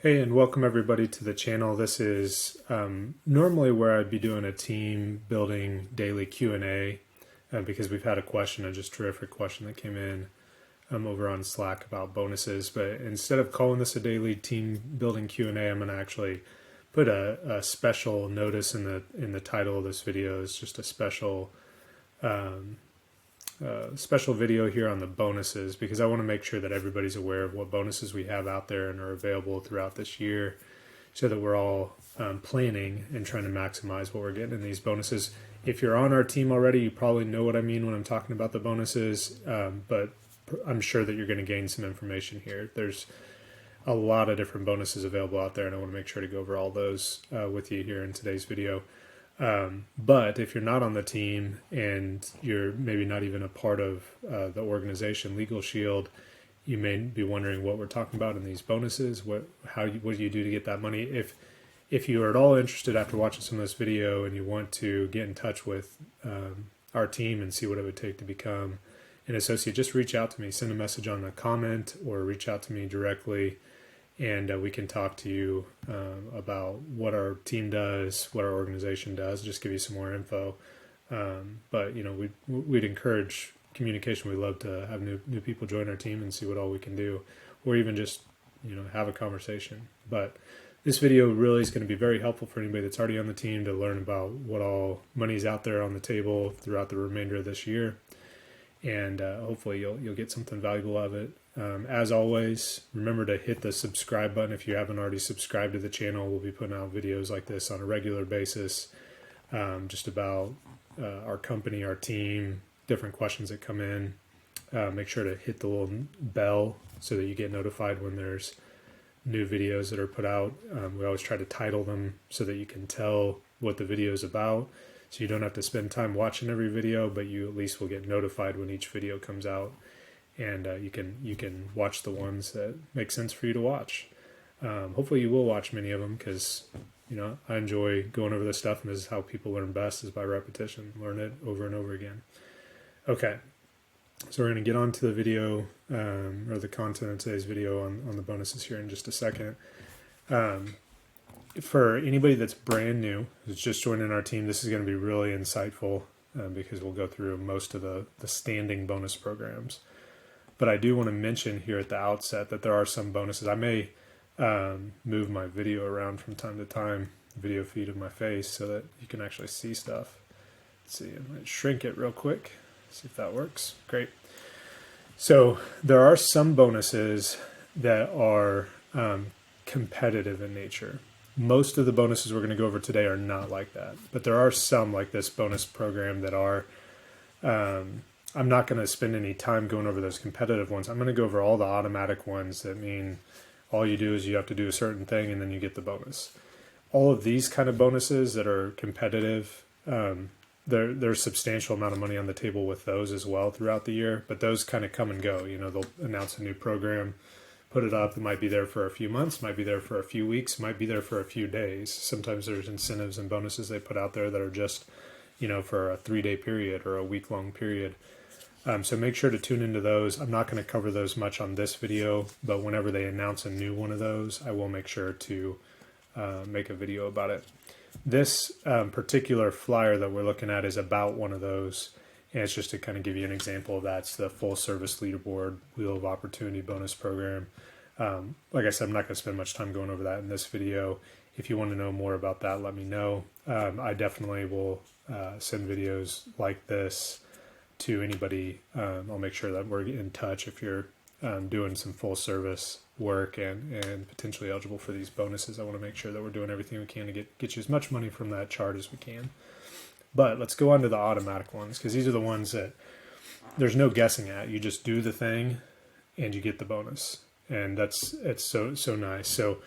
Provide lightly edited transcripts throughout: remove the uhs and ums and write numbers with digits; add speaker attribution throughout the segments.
Speaker 1: Hey, and welcome everybody to the channel. This is normally where I'd be doing a team building daily Q&A because we've had a question, a just terrific question that came in over on Slack about bonuses. But instead of calling this a daily team building Q&A, I'm going to actually put a special notice in the title of this video. It's just a special video here on the bonuses because I want to make sure that everybody's aware of what bonuses we have out there and are available throughout this year so that we're all planning and trying to maximize what we're getting in these bonuses. If you're on our team already, you probably know what I mean when I'm talking about the bonuses, but I'm sure that you're going to gain some information here. There's a lot of different bonuses available out there, and I want to make sure to go over all those with you here in today's video. But if you're not on the team and you're maybe not even a part of the organization LegalShield, you may be wondering what we're talking about in these bonuses. What do you do to get that money? If you are at all interested after watching some of this video and you want to get in touch with our team and see what it would take to become an associate, just reach out to me. Send a message on the comment or reach out to me directly. And we can talk to you about what our team does, what our organization does, just give you some more info. But, you know, we'd encourage communication. We love to have new people join our team and see what all we can do, or even just, you know, have a conversation. But this video really is going to be very helpful for anybody that's already on the team to learn about what all money is out there on the table throughout the remainder of this year. And hopefully you'll get something valuable out of it. As always, remember to hit the subscribe button if you haven't already subscribed to the channel. We'll be putting out videos like this on a regular basis, just about our company, our team, different questions that come in. Make sure to hit the little bell so that you get notified when there's new videos that are put out. We always try to title them so that you can tell what the video is about. So you don't have to spend time watching every video, but you at least will get notified when each video comes out. And you can watch the ones that make sense for you to watch. Hopefully you will watch many of them because, you know, I enjoy going over this stuff, and this is how people learn best, is by repetition. Learn it over and over again. Okay, so we're going to get on to the video or the content of today's video on the bonuses here in just a second. For anybody that's brand new, who's just joining our team, this is going to be really insightful because we'll go through most of the standing bonus programs. But I do want to mention here at the outset that there are some bonuses. I may move my video around from time to time, video feed of my face, so that you can actually see stuff. Let's see, I might shrink it real quick, see if that works. Great. So there are some bonuses that are competitive in nature. Most of the bonuses we're going to go over today are not like that, but there are some like this bonus program that are, I'm not going to spend any time going over those competitive ones. I'm going to go over all the automatic ones that mean all you do is you have to do a certain thing and then you get the bonus. All of these kind of bonuses that are competitive, there's substantial amount of money on the table with those as well throughout the year, but those kind of come and go. You know, they'll announce a new program, put it up. It might be there for a few months, might be there for a few weeks, might be there for a few days. Sometimes there's incentives and bonuses they put out there that are just, you know, for a 3-day period or a week-long period. So make sure to tune into those. I'm not going to cover those much on this video, but whenever they announce a new one of those, I will make sure to make a video about it. This particular flyer that we're looking at is about one of those, and it's just to kind of give you an example of that. It's the full service leaderboard Wheel of Opportunity bonus program. Like I said, I'm not going to spend much time going over that in this video. If you want to know more about that, let me know. I definitely will send videos like this to anybody. I'll make sure that we're in touch if you're doing some full service work and potentially eligible for these bonuses. I want to make sure that we're doing everything we can to get you as much money from that chart as we can. But let's go on to the automatic ones, because these are the ones that there's no guessing at. You just do the thing and you get the bonus. And it's so nice. So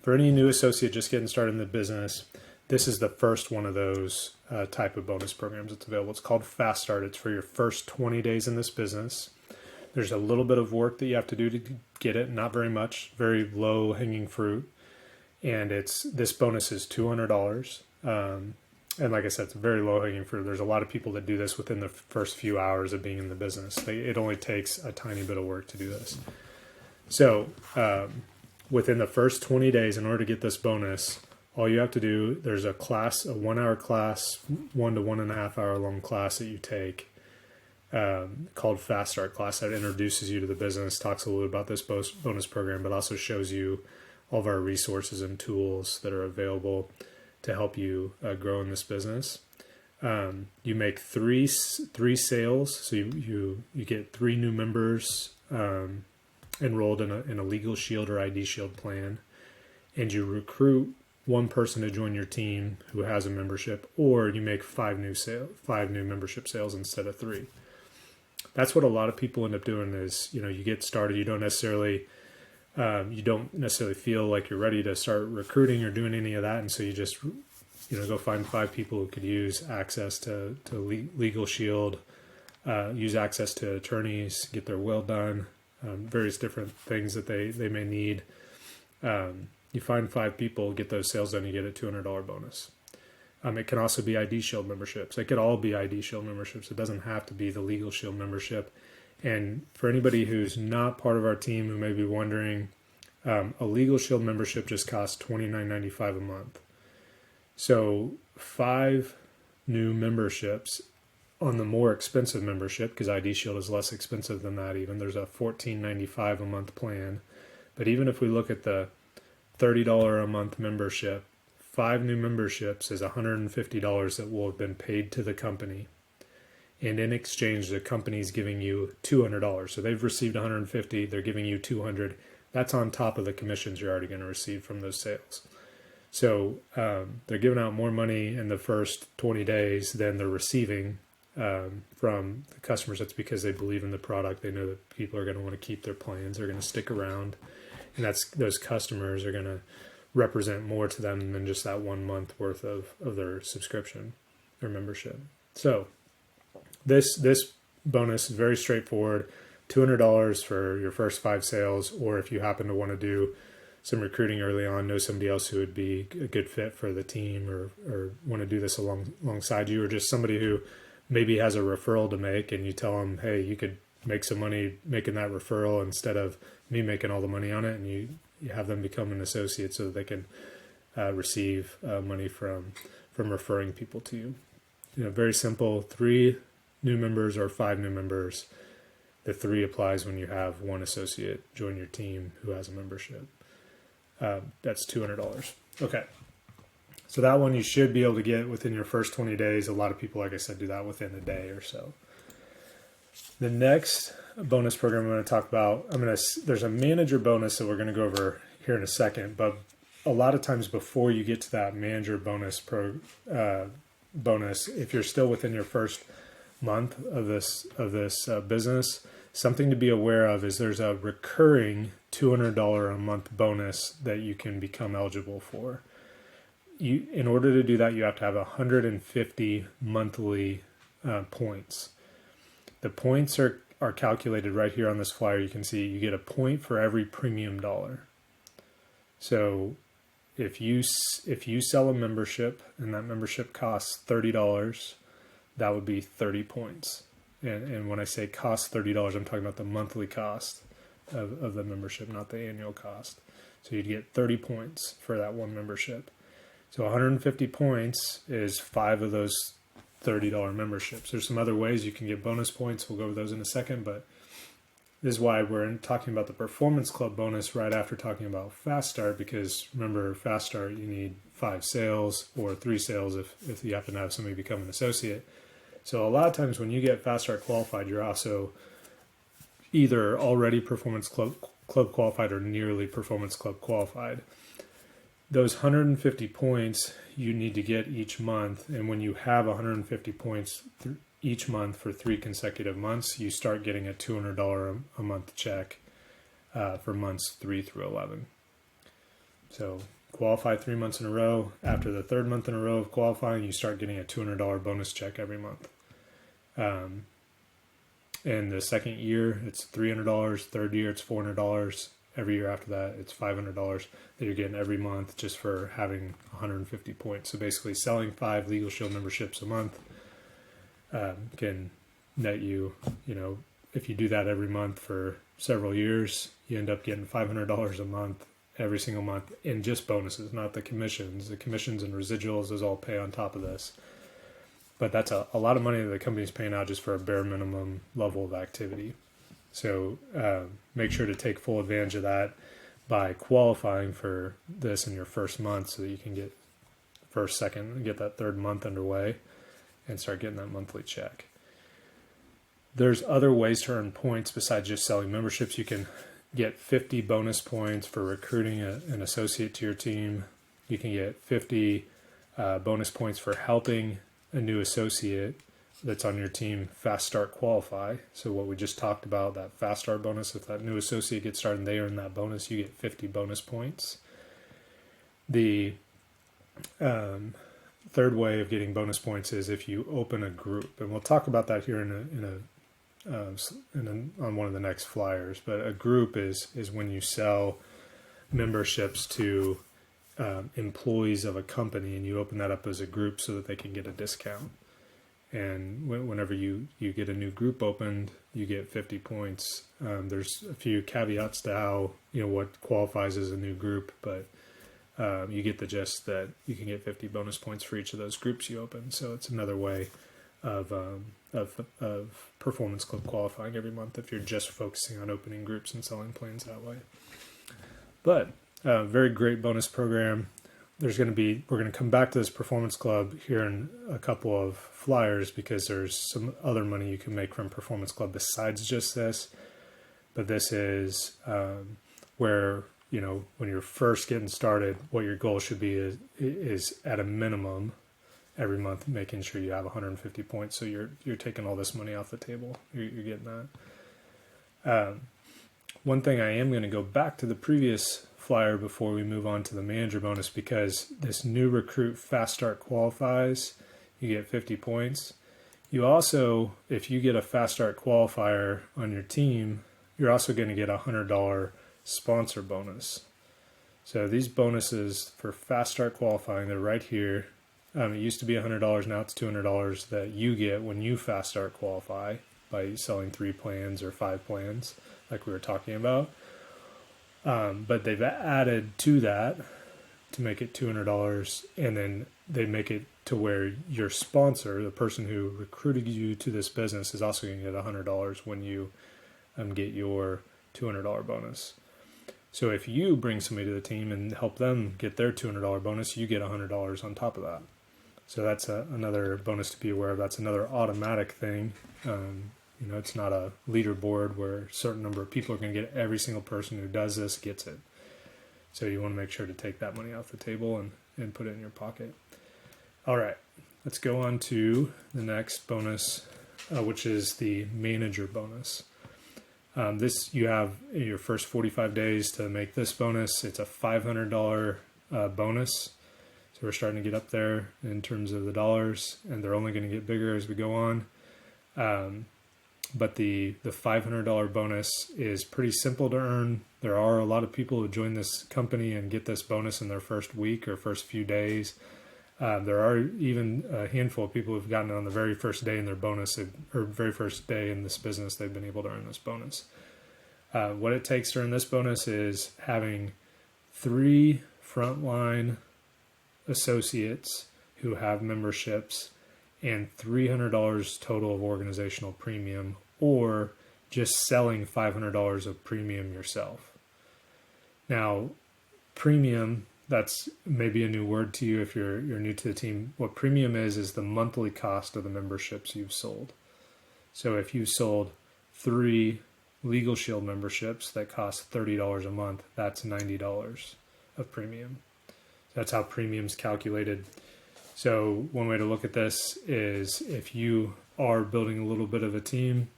Speaker 1: for any new associate just getting started in the business, this is the first one of those type of bonus programs that's available. It's called Fast Start. It's for your first 20 days in this business. There's a little bit of work that you have to do to get it, not very much, very low hanging fruit. And this bonus is $200. And like I said, it's very low hanging fruit. There's a lot of people that do this within the first few hours of being in the business. It only takes a tiny bit of work to do this. So within the first 20 days, in order to get this bonus, all you have to do, there's a class, a 1 hour class, 1 to 1.5 hour long class that you take called Fast Start class that introduces you to the business, talks a little about this bonus program, but also shows you all of our resources and tools that are available to help you grow in this business. You make three sales, so you get 3 new members enrolled in a LegalShield or LegalShield plan, and you recruit 1 person to join your team who has a membership, or you make 5 new membership sales instead of 3. That's what a lot of people end up doing is, you get started, you don't necessarily feel like you're ready to start recruiting or doing any of that, and so you just go find 5 people who could use access to LegalShield, use access to attorneys, get their will done, various different things that they may need. You find 5 people, get those sales done, you get a $200 bonus. It can also be LegalShield memberships. It could all be LegalShield memberships. It doesn't have to be the LegalShield membership. And for anybody who's not part of our team who may be wondering, a LegalShield membership just costs $29.95 a month. So 5 new memberships on the more expensive membership, because LegalShield is less expensive than that even. There's a $14.95 a month plan. But even if we look at the $30 a month membership, 5 new memberships is $150 that will have been paid to the company. And in exchange, the company's giving you $200. So they've received $150, they're giving you $200. That's on top of the commissions you're already going to receive from those sales. So they're giving out more money in the first 20 days than they're receiving from the customers. That's because they believe in the product. They know that people are going to want to keep their plans. They're going to stick around. And those customers are going to represent more to them than just that 1 month worth of their subscription or membership. So this bonus is very straightforward. $200 for your first 5 sales, or if you happen to want to do some recruiting early on, know somebody else who would be a good fit for the team, or want to do this alongside you, or just somebody who maybe has a referral to make, and you tell them, hey, you could make some money making that referral instead of me making all the money on it, and you have them become an associate so that they can receive money from referring people to you. Very simple. 3 new members or 5 new members. The 3 applies when you have 1 associate join your team who has a membership. That's $200. Okay. So that one you should be able to get within your first 20 days. A lot of people, like I said, do that within a day or so. The next bonus program I'm going to talk about, there's a manager bonus that we're going to go over here in a second, but a lot of times before you get to that manager bonus bonus, if you're still within your first month of this business, something to be aware of is there's a recurring $200 a month bonus that you can become eligible for. In order to do that, you have to have 150 monthly points. The points are calculated right here on this flyer. You can see you get a point for every premium dollar. So if you sell a membership and that membership costs $30, that would be 30 points. And when I say cost $30, I'm talking about the monthly cost of the membership, not the annual cost. So you'd get 30 points for that one membership. So 150 points is 5 of those $30 memberships. There's some other ways you can get bonus points. We'll go over those in a second, but this is why we're talking about the Performance Club bonus right after talking about Fast Start, because remember, Fast Start, you need 5 sales or 3 sales if you happen to have somebody become an associate. So a lot of times when you get Fast Start qualified, you're also either already Performance Club qualified or nearly Performance Club qualified. Those 150 points you need to get each month, and when you have 150 points each month for 3 consecutive months, you start getting a $200 a month check for months 3 through 11. So qualify 3 months in a row. After the 3rd month in a row of qualifying, you start getting a $200 bonus check every month. And the 2nd year, it's $300. 3rd year, it's $400. Every year after that, it's $500 that you're getting every month just for having 150 points. So basically, selling 5 LegalShield memberships a month can net you, if you do that every month for several years, you end up getting $500 a month every single month in just bonuses, not the commissions. The commissions and residuals is all pay on top of this. But that's a lot of money that the company's paying out just for a bare minimum level of activity. So make sure to take full advantage of that by qualifying for this in your first month so that you can get first, second, get that third month underway and start getting that monthly check. There's other ways to earn points besides just selling memberships. You can get 50 bonus points for recruiting an associate to your team. You can get 50 bonus points for helping a new associate that's on your team fast start qualify. So what we just talked about, that fast start bonus, if that new associate gets started and they earn that bonus, you get 50 bonus points. The third way of getting bonus points is if you open a group, and we'll talk about that here on one of the next flyers. But a group is when you sell memberships to employees of a company, and you open that up as a group so that they can get a discount. And whenever you get a new group opened, you get 50 points. There's a few caveats to how, what qualifies as a new group, but you get the gist that you can get 50 bonus points for each of those groups you open. So it's another way of Performance Club qualifying every month if you're just focusing on opening groups and selling plans that way. But very great bonus program. We're going to come back to this Performance Club here in a couple of flyers because there's some other money you can make from Performance Club besides just this. But this is where, when you're first getting started, what your goal should be is at a minimum every month making sure you have 150 points. So you're taking all this money off the table. You're getting that. One thing I am going to go back to the previous flyer before we move on to the manager bonus, because this new recruit fast start qualifies, you get 50 points. You also, if you get a fast start qualifier on your team, you're also going to get a $100 sponsor bonus. So these bonuses for fast start qualifying, they're right here. It used to be $100, now it's $200 that you get when you fast start qualify by selling 3 plans or 5 plans like we were talking about. But they've added to that to make it $200, and then they make it to where your sponsor, the person who recruited you to this business, is also going to get $100 when you get your $200 bonus. So if you bring somebody to the team and help them get their $200 bonus, you get $100 on top of that. So that's another bonus to be aware of. That's another automatic thing. It's not a leaderboard where a certain number of people are going to get it. Every single person who does this gets it. So you want to make sure to take that money off the table and put it in your pocket. All right, let's go on to the next bonus, which is the manager bonus. This, you have your first 45 days to make this bonus. It's a $500 bonus. So we're starting to get up there in terms of the dollars, and they're only going to get bigger as we go on. But the $500 bonus is pretty simple to earn. There are a lot of people who join this company and get this bonus in their first week or first few days. There are even a handful of people who've gotten it on the very first day in their bonus, or very first day in this business, they've been able to earn this bonus. What it takes to earn this bonus is having 3 frontline associates who have memberships and $300 total of organizational premium, or just selling $500 of premium yourself. Now, premium, that's maybe a new word to you if you're new to the team. What premium is the monthly cost of the memberships you've sold. So if you sold 3 LegalShield memberships that cost $30 a month, that's $90 of premium. That's how premium's calculated. So one way to look at this is if you are building a little bit of a team,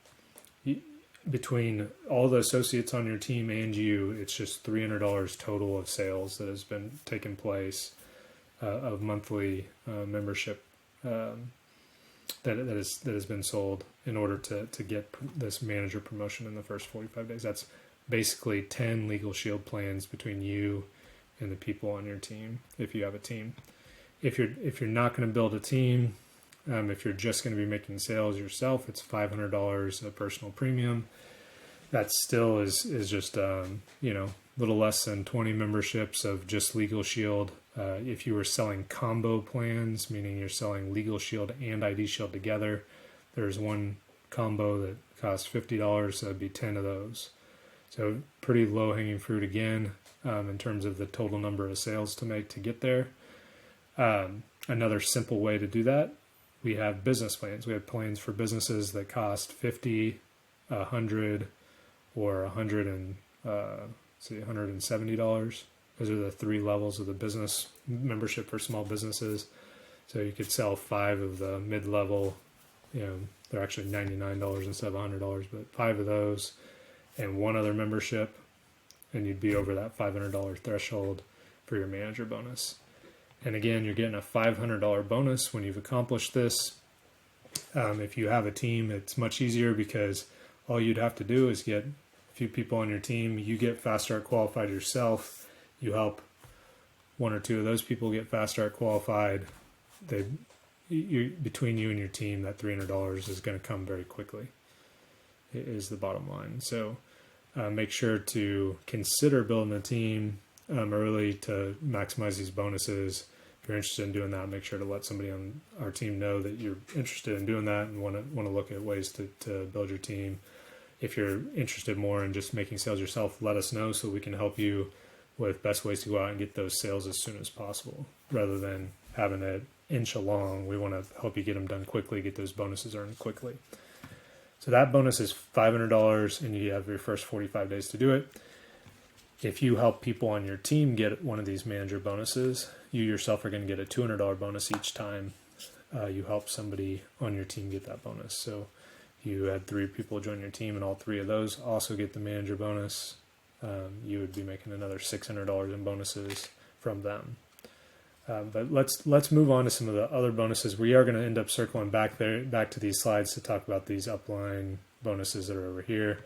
Speaker 1: between all the associates on your team and you, it's just $300 total of sales that has been taking place of monthly membership that has been sold in order to get this manager promotion in the first 45 days. That's basically 10 LegalShield plans between you and the people on your team, if you have a team. If you're not going to build a team, if you're just going to be making sales yourself, it's $500 a personal premium. That still is just little less than 20 memberships of just LegalShield. If you were selling combo plans, meaning you're selling LegalShield and ID Shield together, there's one combo that costs $50, so that'd be 10 of those. So pretty low hanging fruit again, in terms of the total number of sales to make to get there. Another simple way to do that, we have business plans. We have plans for businesses that cost 50, 100, or $170. Those are the three levels of the business membership for small businesses. So you could sell 5 of the mid-level, they're actually $99 instead of $100, but 5 of those and one other membership, and you'd be over that $500 threshold for your manager bonus. And again, you're getting a $500 bonus when you've accomplished this. If you have a team, it's much easier because all you'd have to do is get a few people on your team. You get Fast Start qualified yourself. You help 1 or 2 of those people get Fast Start qualified. Between you and your team, that $300 is going to come very quickly, is the bottom line. So make sure to consider building a team early to maximize these bonuses. If you're interested in doing that, make sure to let somebody on our team know that you're interested in doing that and want to look at ways to build your team. If you're interested more in just making sales yourself, let us know so we can help you with best ways to go out and get those sales as soon as possible, rather than having it inch along. We want to help you get them done quickly, get those bonuses earned quickly. So that bonus is $500, and you have your first 45 days to do it. If you help people on your team get one of these manager bonuses, you yourself are going to get a $200 bonus each time you help somebody on your team get that bonus. So you had 3 people join your team, and all 3 of those also get the manager bonus. You would be making another $600 in bonuses from them. But let's move on to some of the other bonuses. We are going to end up circling back to these slides to talk about these upline bonuses that are over here.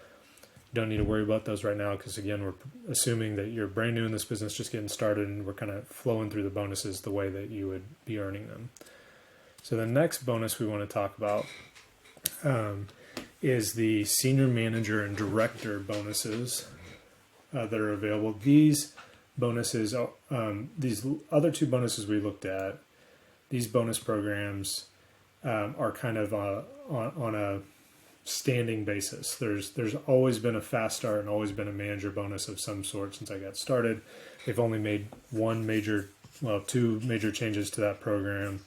Speaker 1: You don't need to worry about those right now because, again, we're assuming that you're brand new in this business, just getting started, and we're kind of flowing through the bonuses the way that you would be earning them. So the next bonus we want to talk about is the senior manager and director bonuses that are available. These bonuses, these other 2 bonuses we looked at, these bonus programs are kind of on a standing basis. There's always been a Fast Start and always been a manager bonus of some sort since I got started. They've only made 2 major changes to that program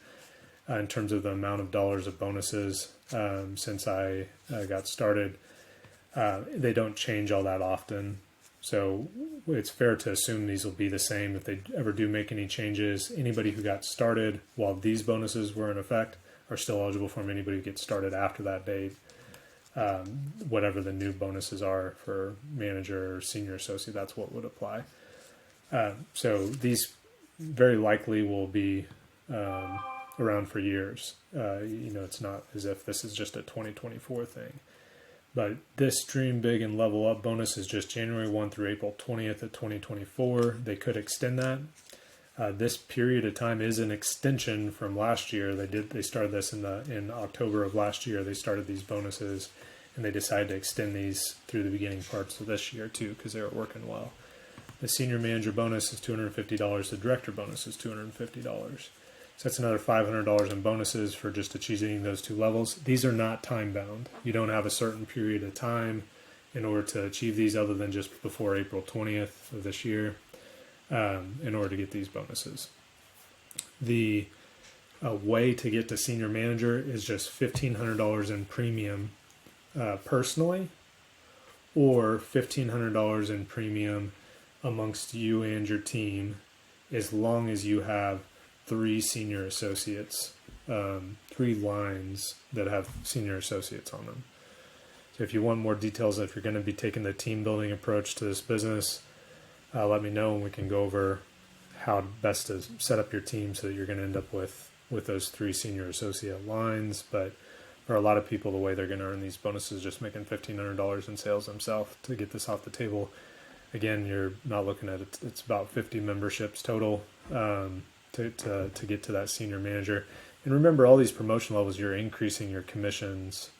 Speaker 1: in terms of the amount of dollars of bonuses since I got started. They don't change all that often. So it's fair to assume these will be the same. If they ever do make any changes, anybody who got started while these bonuses were in effect are still eligible for them. Anybody who gets started after that date, whatever the new bonuses are for manager or senior associate, that's what would apply. So these very likely will be around for years. It's not as if this is just a 2024 thing. But this Dream Big and Level Up bonus is just January 1 through April 20th of 2024. They could extend that. This period of time is an extension from last year. They started this in October of last year. They started these bonuses, and they decided to extend these through the beginning parts of this year too because they were working well. The senior manager bonus is $250. The director bonus is $250. So that's another $500 in bonuses for just achieving those 2 levels. These are not time bound. You don't have a certain period of time in order to achieve these other than just before April 20th of this year in order to get these bonuses. The way to get to senior manager is just $1,500 in premium personally, or $1,500 in premium amongst you and your team, as long as you have 3 senior associates, 3 lines that have senior associates on them. So if you want more details, if you're going to be taking the team building approach to this business, let me know and we can go over how best to set up your team so that you're going to end up with those 3 senior associate lines. But for a lot of people, the way they're going to earn these bonuses is just making $1,500 in sales themselves to get this off the table. Again, you're not looking at it. It's about 50 memberships total. To get to that senior manager. And remember, all these promotion levels, you're increasing your commissions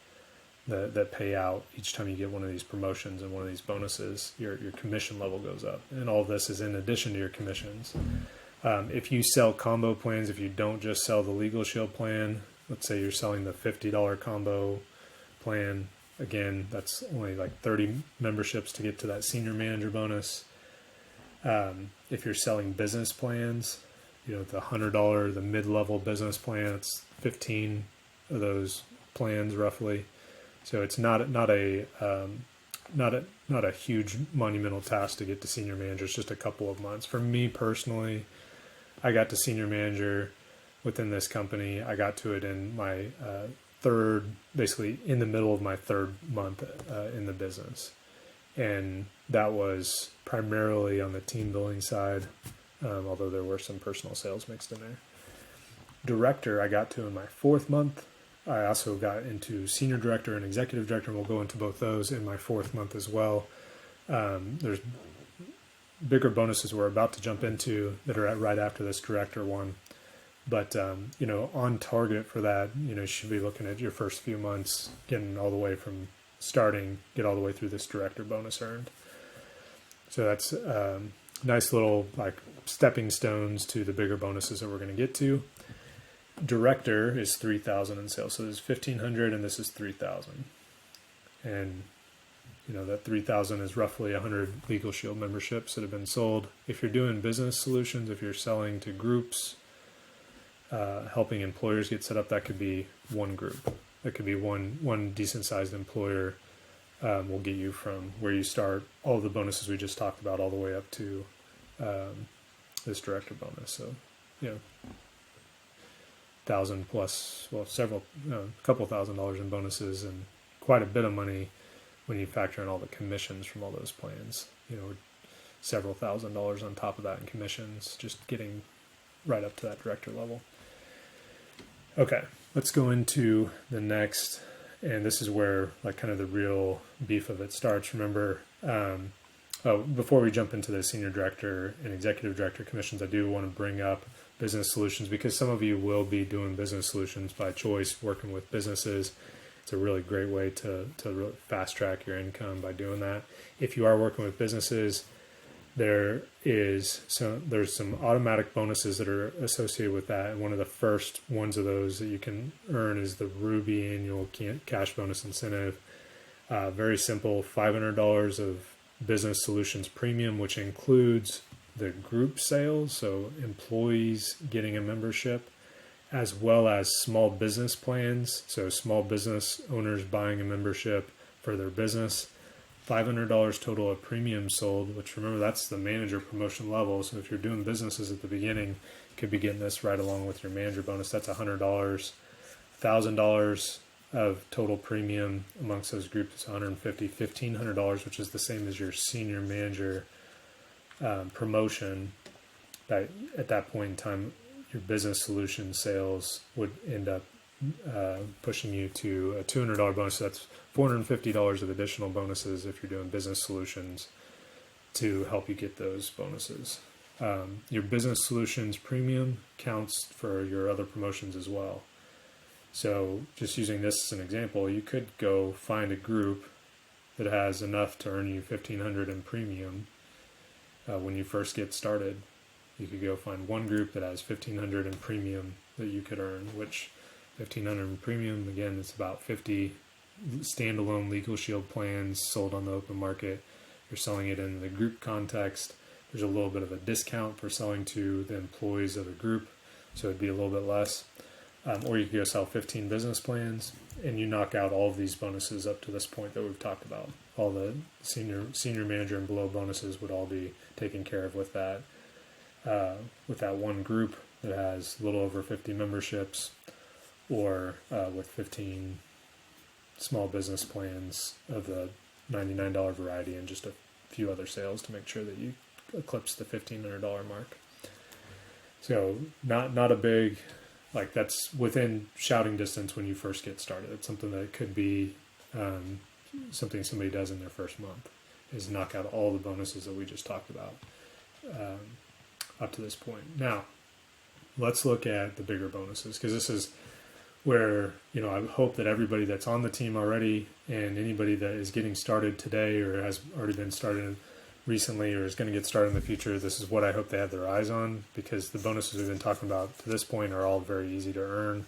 Speaker 1: that pay out each time you get one of these promotions and one of these bonuses. Your commission level goes up, and all this is in addition to your commissions. If you sell combo plans, if you don't just sell the LegalShield plan, let's say you're selling the $50 combo plan, again, that's only like 30 memberships to get to that senior manager bonus. If you're selling business plans, the $100, the mid-level business plan, it's 15 of those plans roughly. So it's not a huge monumental task to get to senior manager. It's just a couple of months. For me personally, I got to senior manager within this company. I got to it in my basically in the middle of my third month in the business. And that was primarily on the team building side, although there were some personal sales mixed in there. Director, I got to in my fourth month. I also got into senior director and executive director, and we'll go into both those in my fourth month as well. There's bigger bonuses we're about to jump into that are right after this director one. But, on target for that, you should be looking at your first few months, getting all the way from starting, get all the way through this director bonus earned. So that's nice little stepping stones to the bigger bonuses that we're going to get to. Director is $3,000 in sales. So this is $1,500 and this is $3,000. And that $3,000 is roughly 100 LegalShield memberships that have been sold. If you're doing business solutions, if you're selling to groups, helping employers get set up, that could be one group. That could be one decent sized employer will get you from where you start, all the bonuses we just talked about, all the way up to this director bonus. So, $1,000 plus, a couple $1,000 in bonuses, and quite a bit of money when you factor in all the commissions from all those plans. Several $1,000s on top of that in commissions, just getting right up to that director level. Okay, let's go into the next, and this is where kind of the real beef of it starts. Remember, before we jump into the senior director and executive director commissions, I do want to bring up business solutions, because some of you will be doing business solutions by choice, working with businesses. It's a really great way to really fast track your income by doing that. If you are working with businesses, there's some automatic bonuses that are associated with that. And one of the first ones of those that you can earn is the Ruby annual cash bonus incentive. Very simple, $500 of business solutions premium, which includes the group sales, so employees getting a membership, as well as small business plans, so small business owners buying a membership for their business. $500 total of premium sold, which, remember, that's the manager promotion level. So if you're doing businesses at the beginning, you could be getting this right along with your manager bonus. That's $100. $1,000 of total premium amongst those groups is $150. $1,500, which is the same as your senior manager promotion. That at that point in time, your business solution sales would end up pushing you to a $200 bonus. So that's $450 of additional bonuses if you're doing business solutions to help you get those bonuses. Your business solutions premium counts for your other promotions as well. So just using this as an example, you could go find a group that has enough to earn you $1,500 in premium when you first get started. You could go find one group that has $1,500 in premium that you could earn, which $1,500 in premium, again, it's about 50 standalone LegalShield plans sold on the open market. You're selling it in the group context. There's a little bit of a discount for selling to the employees of the group, so it'd be a little bit less. Or you could go sell 15 business plans, and you knock out all of these bonuses up to this point that we've talked about. All the senior manager and below bonuses would all be taken care of with that one group that has a little over 50 memberships, or with 15 small business plans of the $99 variety and just a few other sales to make sure that you eclipse the $1,500 mark. So not a big, that's within shouting distance when you first get started. It's something that could be something somebody does in their first month, is knock out all the bonuses that we just talked about up to this point. Now, let's look at the bigger bonuses, because this is where, I hope that everybody that's on the team already and anybody that is getting started today or has already been started recently or is going to get started in the future, this is what I hope they have their eyes on, because the bonuses we've been talking about to this point are all very easy to earn.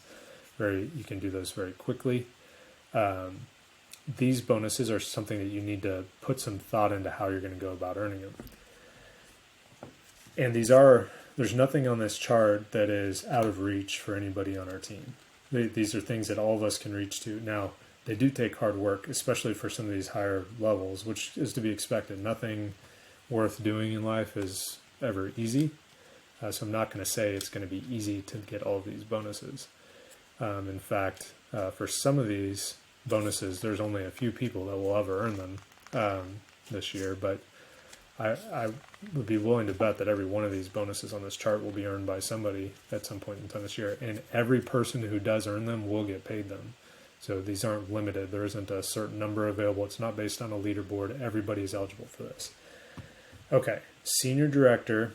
Speaker 1: You can do those very quickly. These bonuses are something that you need to put some thought into how you're going to go about earning them. And there's nothing on this chart that is out of reach for anybody on our team. These are things that all of us can reach to. Now, they do take hard work, especially for some of these higher levels, which is to be expected. Nothing worth doing in life is ever easy. So I'm not going to say it's going to be easy to get all of these bonuses. In fact, for some of these bonuses, there's only a few people that will ever earn them this year, but I would be willing to bet that every one of these bonuses on this chart will be earned by somebody at some point in time this year, and every person who does earn them will get paid them. So these aren't limited. There isn't a certain number available. It's not based on a leaderboard. Everybody is eligible for this. Okay, senior director,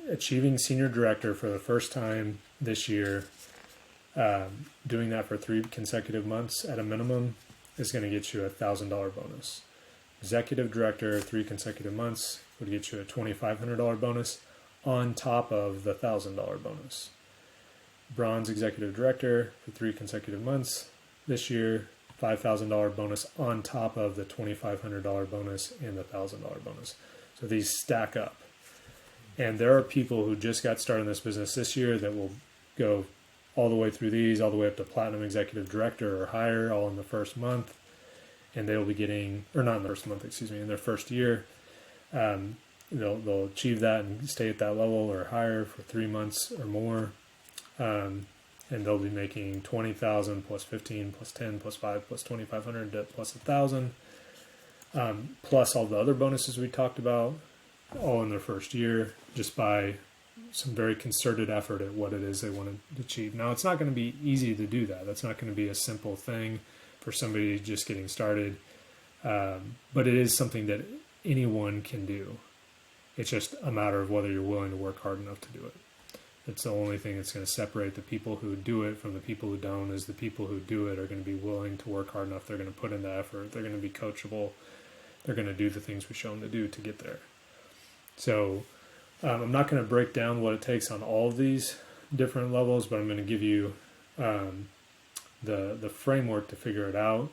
Speaker 1: achieving senior director for the first time this year, doing that for 3 consecutive months at a minimum is going to get you a $1,000 bonus. Executive director, 3 consecutive months would get you a $2,500 bonus on top of the $1,000 bonus. Bronze executive director for 3 consecutive months this year, $5,000 bonus on top of the $2,500 bonus and the $1,000 bonus. So these stack up. And there are people who just got started in this business this year that will go all the way through these, all the way up to platinum executive director or higher, all in the first month. And they'll be getting, or not in the first month, in their first year. They'll achieve that and stay at that level or higher for 3 months or more. And they'll be making 20,000 plus 15 plus 10 plus 5 plus 2,500 plus 1,000. Plus all the other bonuses we talked about, all in their first year, just by some very concerted effort at what it is they want to achieve. Now, it's not going to be easy to do that. That's not going to be a simple thing for somebody just getting started. But it is something that anyone can do. It's just a matter of whether you're willing to work hard enough to do it. It's the only thing that's going to separate the people who do it from the people who don't, is the people who do it are going to be willing to work hard enough. They're going to put in the effort. They're going to be coachable. They're going to do the things we show them to do to get there. So I'm not going to break down what it takes on all of these different levels, but I'm going to give you the framework to figure it out.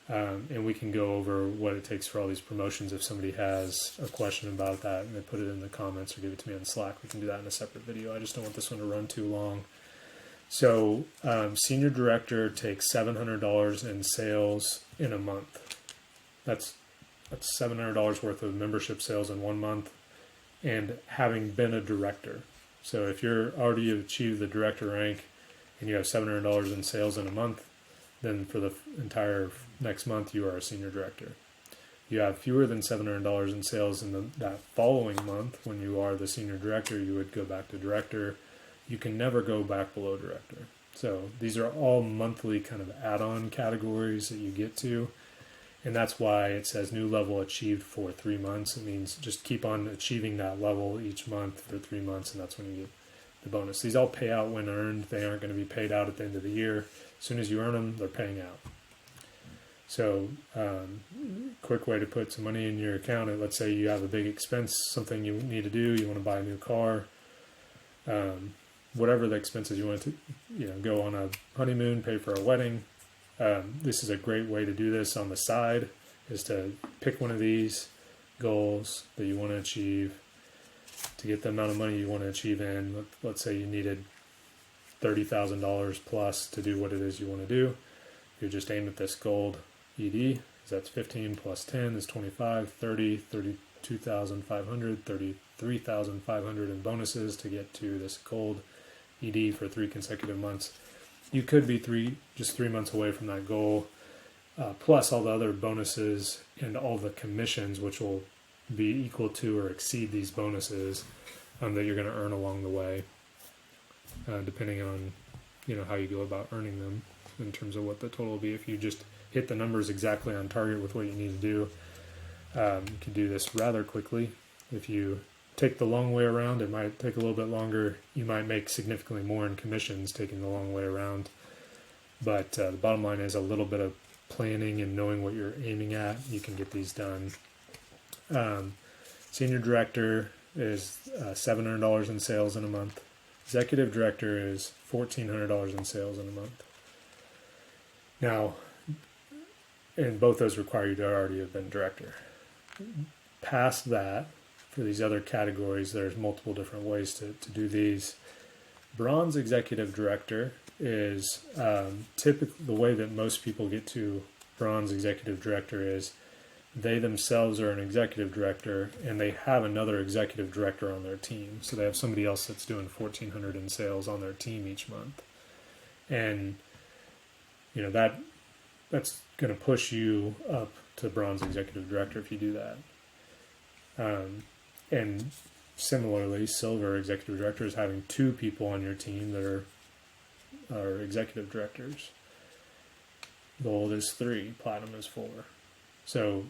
Speaker 1: And we can go over what it takes for all these promotions. If somebody has a question about that and they put it in the comments or give it to me on Slack, we can do that in a separate video. I just don't want this one to run too long. So senior director takes $700 in sales in a month. That's $700 worth of membership sales in 1 month, and having been a director. So if you're already achieved the director rank and you have $700 in sales in a month, then for the entire next month you are a senior director. You have fewer than $700 in sales in that following month. When you are the senior director, you would go back to director. You can never go back below director. So these are all monthly kind of add-on categories that you get to. And that's why it says new level achieved for 3 months. It means just keep on achieving that level each month for 3 months, and that's when you get the bonus. These all pay out when earned. They aren't going to be paid out at the end of the year. As soon as you earn them, they're paying out. So quick way to put some money in your account. Let's say you have a big expense, something you need to do. You want to buy a new car. Whatever the expenses you want to, go on a honeymoon, pay for a wedding. This is a great way to do this on the side, is to pick one of these goals that you want to achieve to get the amount of money you want to achieve in. Let's say you needed $30,000 plus to do what it is you want to do. You just aim at this gold ED, that's 15 plus 10 is 25, 30, 32,500, 33,500 in bonuses to get to this gold ED for 3 consecutive months. You could be just 3 months away from that goal, plus all the other bonuses and all the commissions, which will be equal to or exceed these bonuses that you're going to earn along the way, depending on how you go about earning them in terms of what the total will be. If you just hit the numbers exactly on target with what you need to do, you can do this rather quickly. If you take the long way around, it might take a little bit longer. You might make significantly more in commissions taking the long way around. But the bottom line is a little bit of planning and knowing what you're aiming at. You can get these done. Senior director is $700 in sales in a month. Executive director is $1,400 in sales in a month. Now, and both those require you to already have been director. Past that, for these other categories, there's multiple different ways to do these. Bronze executive director is typically the way that most people get to bronze executive director is they themselves are an executive director and they have another executive director on their team. So they have somebody else that's doing $1,400 in sales on their team each month. And you know that's going to push you up to bronze executive director if you do that. And similarly, silver executive director is having 2 people on your team that are executive directors. Gold is 3, platinum is 4. So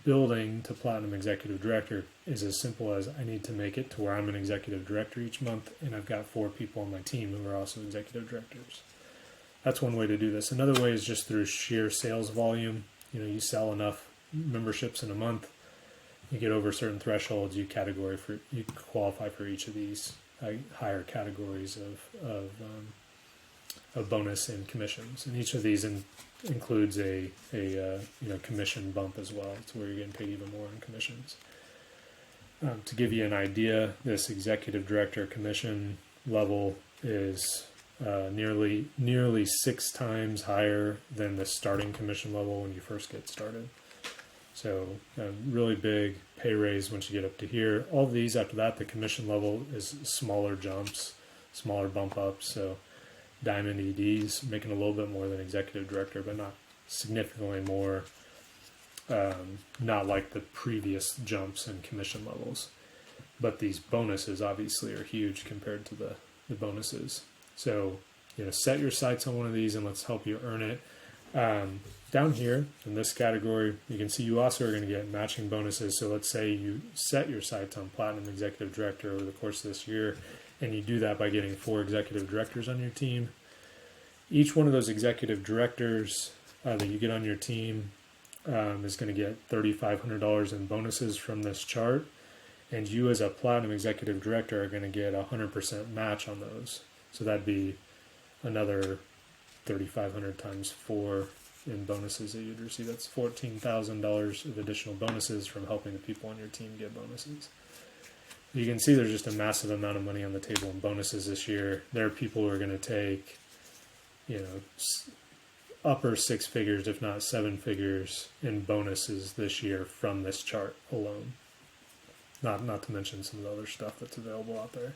Speaker 1: building to platinum executive director is as simple as I need to make it to where I'm an executive director each month and I've got 4 people on my team who are also executive directors. That's one way to do this. Another way is just through sheer sales volume. You know, you sell enough memberships in a month, you get over certain thresholds, you qualify for each of these higher categories of bonus and commissions. And each of these includes a commission bump as well. It's where you're getting paid even more on commissions. To give you an idea, this executive director commission level is nearly 6 times higher than the starting commission level when you first get started. So really big pay raise once you get up to here. All of these after that, the commission level is smaller jumps, smaller bump ups. So diamond EDs making a little bit more than executive director, but not significantly more. Not like the previous jumps in commission levels. But these bonuses obviously are huge compared to the bonuses. So, you know, set your sights on one of these and let's help you earn it. Down here in this category, you can see you also are going to get matching bonuses. So let's say you set your sights on platinum executive director over the course of this year, and you do that by getting 4 executive directors on your team. Each one of those executive directors that you get on your team is going to get $3,500 in bonuses from this chart, and you as a platinum executive director are going to get 100% match on those. So that'd be another 3,500 times 4 in bonuses that you'd receive. That's $14,000 of additional bonuses from helping the people on your team get bonuses. You can see there's just a massive amount of money on the table in bonuses this year. There are people who are going to take, you know, upper 6 figures, if not 7 figures in bonuses this year from this chart alone. Not to mention some of the other stuff that's available out there.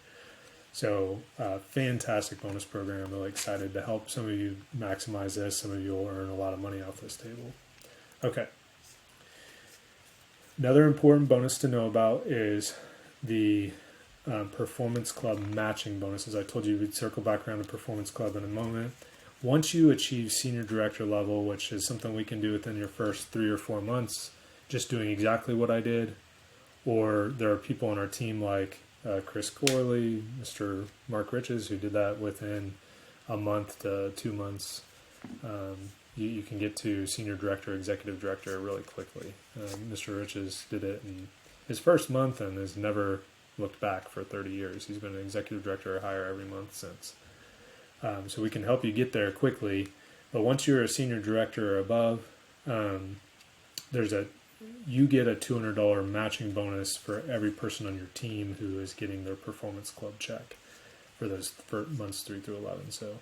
Speaker 1: So fantastic bonus program. Really excited to help some of you maximize this. Some of you will earn a lot of money off this table. Okay. Another important bonus to know about is the Performance Club matching bonuses. I told you we'd circle back around to Performance Club in a moment. Once you achieve senior director level, which is something we can do within your first 3 or 4 months, just doing exactly what I did, or there are people on our team like Chris Corley, Mr. Mark Riches, who did that within a month to 2 months. You can get to senior director, executive director really quickly. Mr. Riches did it in his first month and has never looked back for 30 years. He's been an executive director or higher every month since. So we can help you get there quickly. But once you're a senior director or above, you get a $200 matching bonus for every person on your team who is getting their Performance Club check for those months 3 through 11. So,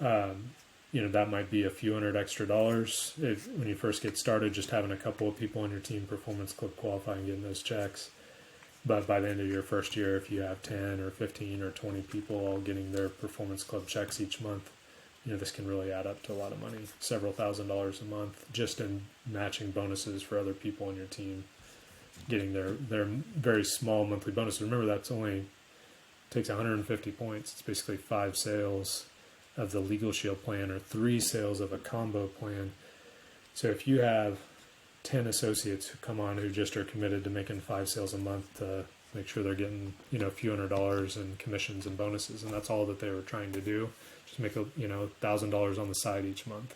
Speaker 1: that might be a few hundred extra dollars when you first get started, just having a couple of people on your team Performance Club qualify and getting those checks. But by the end of your first year, if you have 10 or 15 or 20 people all getting their Performance Club checks each month, this can really add up to a lot of money, several $1,000s a month, just in matching bonuses for other people on your team, getting their very small monthly bonus. Remember, that's only takes 150 points. It's basically 5 sales of the LegalShield plan or 3 sales of a combo plan. So if you have 10 associates who come on who just are committed to making 5 sales a month to make sure they're getting, a few $100s in commissions and bonuses. And that's all that they were trying to do. Just make $1,000 on the side each month.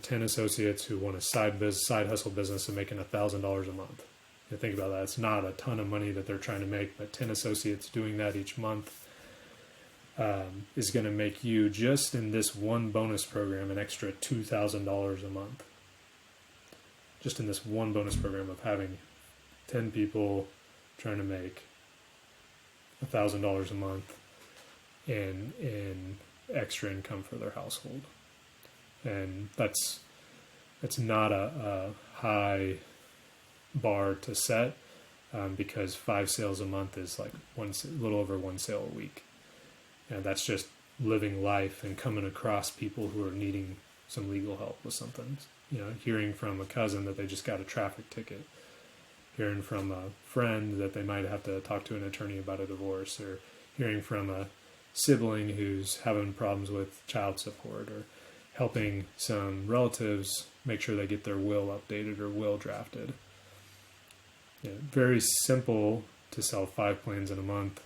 Speaker 1: 10 associates who want a side hustle business and making $1,000 a month. Think about that. It's not a ton of money that they're trying to make, but 10 associates doing that each month is going to make you, just in this one bonus program, an extra $2,000 a month. Just in this one bonus program of having 10 people trying to make $1,000 a month in extra income for their household. And that's not a high bar to set, because 5 sales a month is like a little over 1 sale a week. And that's just living life and coming across people who are needing some legal help with something. Hearing from a cousin that they just got a traffic ticket, hearing from a friend that they might have to talk to an attorney about a divorce, or hearing from a sibling who's having problems with child support, or helping some relatives make sure they get their will updated or will drafted. Very simple to sell 5 plans in a month.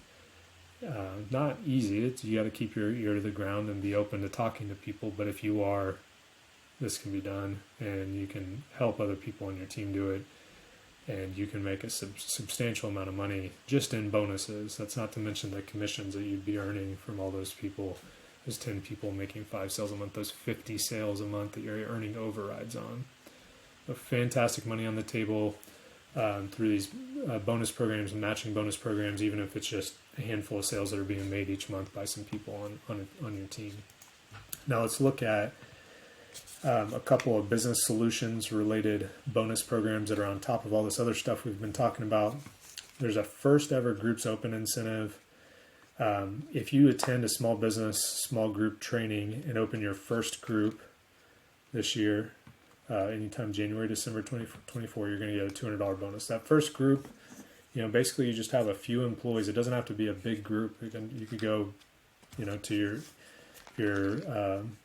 Speaker 1: Not easy. You got to keep your ear to the ground and be open to talking to people. But if you are, this can be done, and you can help other people on your team do it, and you can make a substantial amount of money just in bonuses. That's not to mention the commissions that you'd be earning from all those people, those 10 people making 5 sales a month, those 50 sales a month that you're earning overrides on. But fantastic money on the table through these bonus programs and matching bonus programs, even if it's just a handful of sales that are being made each month by some people on your team. Now let's look at a couple of business solutions related bonus programs that are on top of all this other stuff we've been talking about. There's a first ever groups open incentive. If you attend a small business, small group training and open your first group this year, anytime January, December 2024, you're going to get a $200 bonus. That first group, basically you just have a few employees. It doesn't have to be a big group. You could go, to your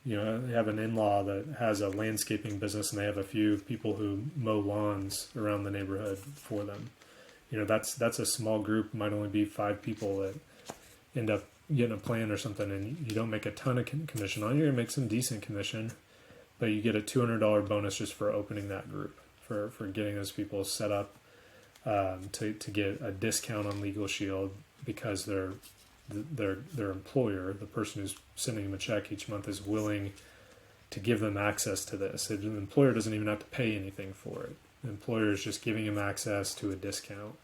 Speaker 1: they have an in-law that has a landscaping business and they have a few people who mow lawns around the neighborhood for them. That's a small group. Might only be 5 people that end up getting a plan or something, and you don't make a ton of commission on it. You're going to make some decent commission, but you get a $200 bonus just for opening that group, for getting those people set up to get a discount on LegalShield, because their employer, the person who's sending them a check each month, is willing to give them access to this. The employer doesn't even have to pay anything for it. The employer is just giving them access to a discount,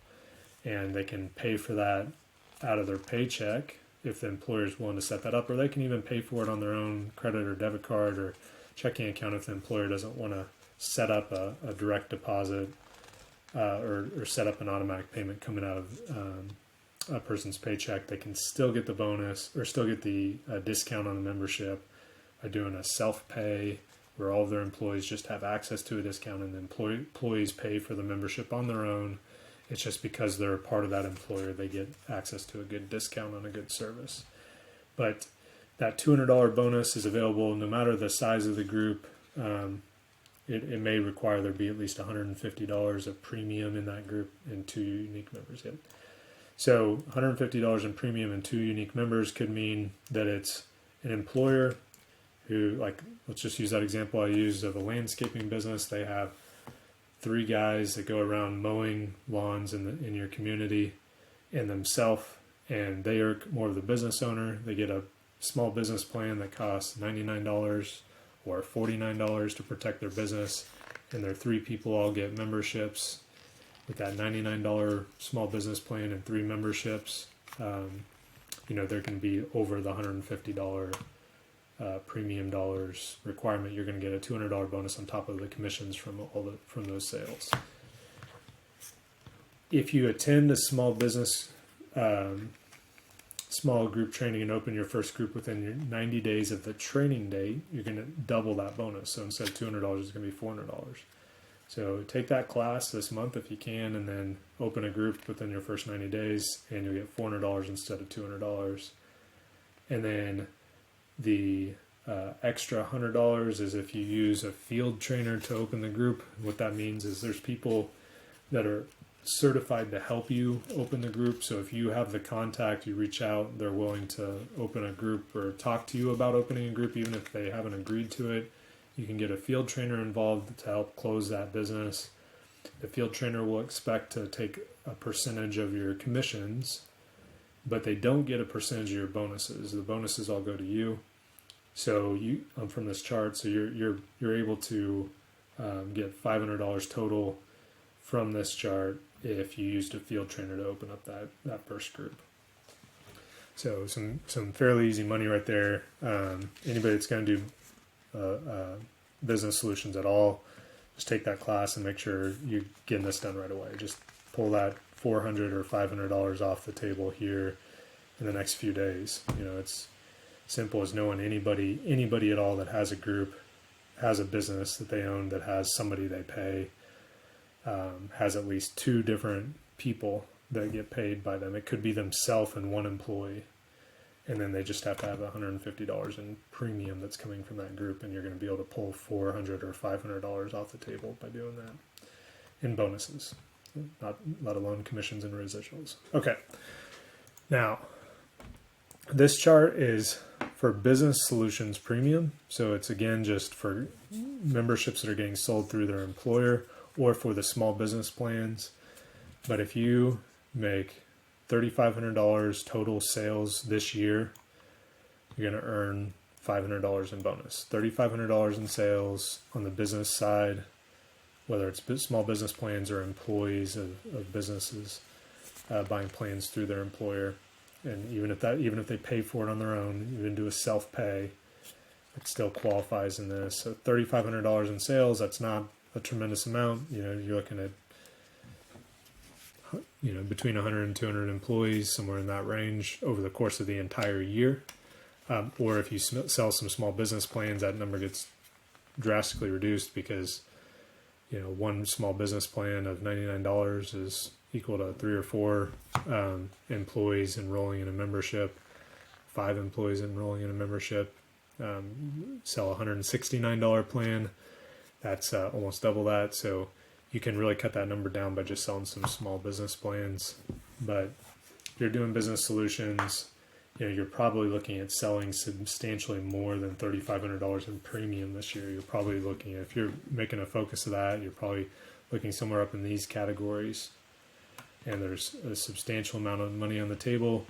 Speaker 1: and they can pay for that out of their paycheck if the employer is willing to set that up, or they can even pay for it on their own credit or debit card or checking account if the employer doesn't want to set up a direct deposit or set up an automatic payment coming out of a person's paycheck. They can still get the bonus or still get the discount on the membership by doing a self-pay, where all of their employees just have access to a discount, and the employees pay for the membership on their own. It's just because they're a part of that employer, they get access to a good discount on a good service. But that $200 bonus is available no matter the size of the group. It may require there be at least $150 of premium in that group and 2 unique members. Yep. So $150 in premium and 2 unique members could mean that it's an employer who, like, let's just use that example I used of a landscaping business. They have 3 guys that go around mowing lawns in your community and themselves, and they are more of the business owner. They get a small business plan that costs $99 or $49 to protect their business, and their 3 people all get memberships with that $99 small business plan and 3 memberships. There can be over the $150 premium dollars requirement. You're going to get a $200 bonus on top of the commissions from those sales. If you attend a small business small group training and open your first group within your 90 days of the training date, you're going to double that bonus. So instead of $200, it's going to be $400. So take that class this month if you can, and then open a group within your first 90 days, and you'll get $400 instead of $200. And then the extra $100 is if you use a field trainer to open the group. What that means is there's people that are certified to help you open the group. So if you have the contact, you reach out, they're willing to open a group or talk to you about opening a group, even if they haven't agreed to it. You can get a field trainer involved to help close that business. The field trainer will expect to take a percentage of your commissions, but they don't get a percentage of your bonuses. The bonuses all go to you. So you, from this chart, so you're able to get $500 total from this chart if you used a field trainer to open up that first group. So some fairly easy money right there. Anybody that's going to do business solutions at all, just take that class and make sure you're getting this done right away. Just pull that $400 or $500 off the table here in the next few days. You know, it's simple as knowing anybody at all that has a group, has a business that they own, that has somebody they pay, has at least 2 different people that get paid by them. It could be themselves and 1 employee, and then they just have to have $150 in premium that's coming from that group, and you're going to be able to pull $400 or $500 off the table by doing that in bonuses, not let alone commissions and residuals. Okay, now this chart is for business solutions premium, so it's again just for memberships that are getting sold through their employer or for the small business plans. But if you make $3,500 total sales this year, you're going to earn $500 in bonus. $3,500 in sales on the business side, whether it's small business plans or employees of businesses buying plans through their employer. And even if they pay for it on their own, even do a self-pay, it still qualifies in this. So $3,500 in sales, that's not a tremendous amount. You know, you're looking at between 100 and 200 employees, somewhere in that range over the course of the entire year. Or if you sell some small business plans, that number gets drastically reduced because, one small business plan of $99 is equal to 3 or 4 employees enrolling in a membership, 5 employees enrolling in a membership. Sell a $169 plan, that's almost double that. So you can really cut that number down by just selling some small business plans. But if you're doing business solutions, you're probably looking at selling substantially more than $3,500 in premium this year. You're probably looking at, if you're making a focus of that, you're probably looking somewhere up in these categories. And there's a substantial amount of money on the table.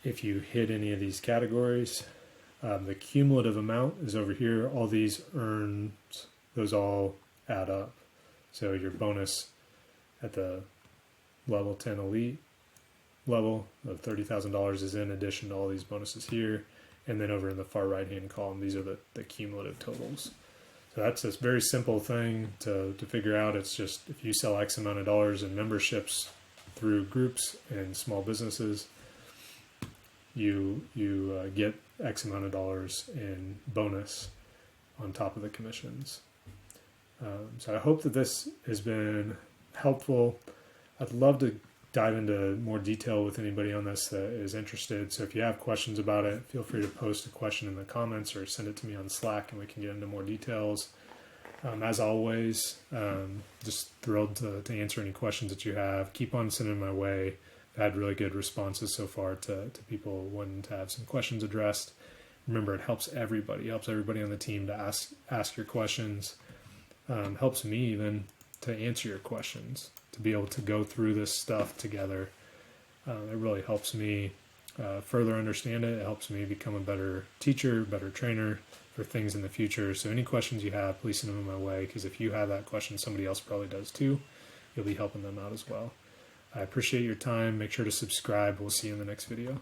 Speaker 1: If you hit any of these categories, the cumulative amount is over here. All these earns, those all add up. So your bonus at the level 10 elite level of $30,000 is in addition to all these bonuses here. And then over in the far right hand column, these are the cumulative totals. So that's this very simple thing to figure out. It's just if you sell X amount of dollars in memberships through groups and small businesses, you get X amount of dollars in bonus on top of the commissions. So I hope that this has been helpful. I'd love to dive into more detail with anybody on this that is interested. So if you have questions about it, feel free to post a question in the comments or send it to me on Slack and we can get into more details. As always, just thrilled to answer any questions that you have. Keep on sending my way. I've had really good responses so far to people wanting to have some questions addressed. Remember, it helps everybody. It helps everybody on the team to ask your questions. Helps me even to answer your questions, to be able to go through this stuff together. It really helps me further understand it. It helps me become a better teacher, better trainer for things in the future. So any questions you have, please send them my way, because if you have that question, somebody else probably does too. You'll be helping them out as well. I appreciate your time. Make sure to subscribe. We'll see you in the next video.